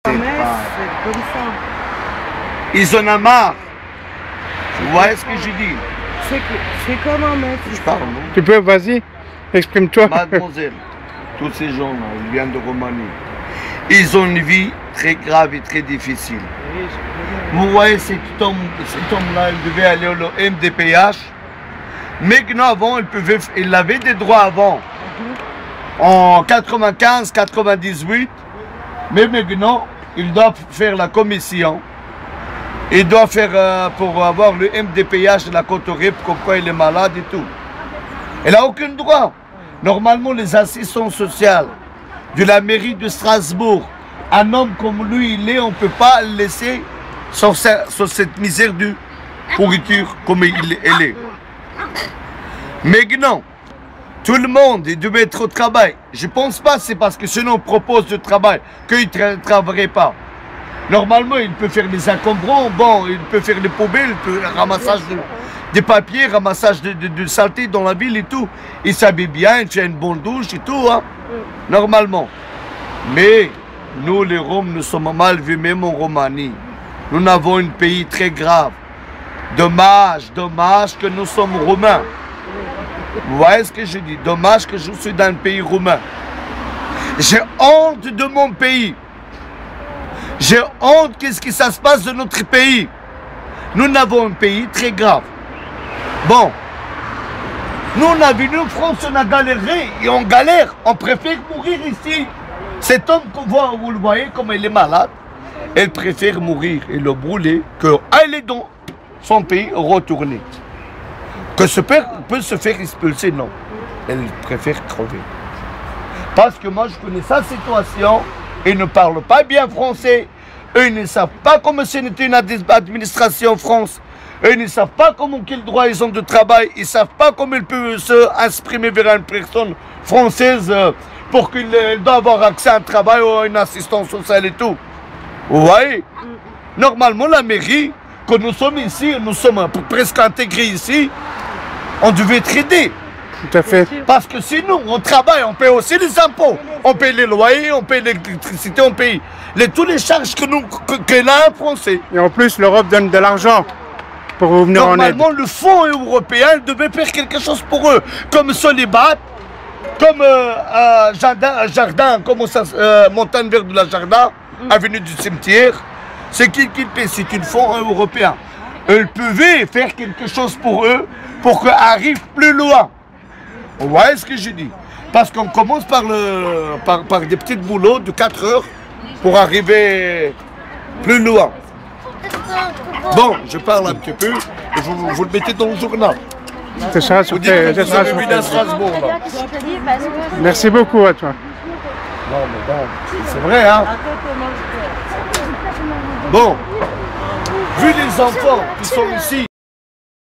C'est comme ça. Ils en ont marre. Vous voyez ce que je dis? C'est comme un mec. Je parle, non? Tu peux, vas-y, exprime-toi. Mademoiselle, tous ces gens-là, ils viennent de Roumanie. Ils ont une vie très grave et très difficile. Vous voyez, cet homme-là, il devait aller au MDPH. Maintenant, avant, il avait des droits avant. En 95, 98. Mais maintenant, il doit faire la commission. Il doit faire pour avoir le MDPH de la Côte-Rip, comme quoi il est malade et tout. Il n'a aucun droit. Normalement, les assistants sociaux de la mairie de Strasbourg, un homme comme lui, on ne peut pas le laisser sur cette misère de pourriture comme il est. Maintenant, tout le monde il devait être au travail. Je ne pense pas que c'est parce que sinon on propose du travail qu'il ne travaillerait pas. Normalement, il peut faire les encombrants, bon, il peut faire les poubelles, ramassage des papiers, ramassage de saleté dans la ville et tout. Il s'habille bien, il fait une bonne douche et tout, hein, normalement. Mais nous, les Roms, nous sommes mal vus, même en Roumanie. Nous avons un pays très grave. Dommage que nous sommes Roumains. Vous voyez ce que je dis? Dommage que je suis dans un pays roumain. J'ai honte de mon pays. J'ai honte qu'est-ce qui se passe dans notre pays. Nous avons un pays très grave. Bon, nous on a venu en France, on a galéré et on galère. On préfère mourir ici. Cet homme qu'on voit, vous le voyez comme il est malade, elle préfère mourir et le brûler qu'aller dans son pays retourner. Que ce père peut se faire expulser, non. Elle préfère crever. Parce que moi je connais sa situation. Ils ne parlent pas bien français. Eux, ils ne savent pas comment c'est une administration en France. Eux, ils ne savent pas quel droit ils ont de travail. Ils ne savent pas comment ils peuvent s'exprimer vers une personne française pour qu'il doit avoir accès à un travail ou à une assistance sociale et tout. Vous voyez? Normalement, la mairie, quand nous sommes ici, nous sommes presque intégrés ici, on devait être aidés. Tout à fait. Parce que sinon, on travaille, on paye aussi les impôts. On paye les loyers, on paye l'électricité, on paye toutes les charges que a un Français. Et en plus, l'Europe donne de l'argent pour vous venir en aide. Normalement, le fonds européen devait faire quelque chose pour eux. Comme Solibat, comme Jardin, comme Montagne Verte de la Jardin, avenue du Cimetière. C'est qui paye? C'est un fonds européen. Ils pouvaient faire quelque chose pour eux, pour qu'ils arrivent plus loin. Vous voyez ce que je dis? Parce qu'on commence par des petits boulots de 4 heures pour arriver plus loin. Bon, je parle un petit peu et vous le mettez dans le journal. C'est ça, Vous dites que vous avez vu à Strasbourg, là. Merci beaucoup à toi. Non, mais bon, c'est vrai, hein? Bon, vu les enfants qui sont ici,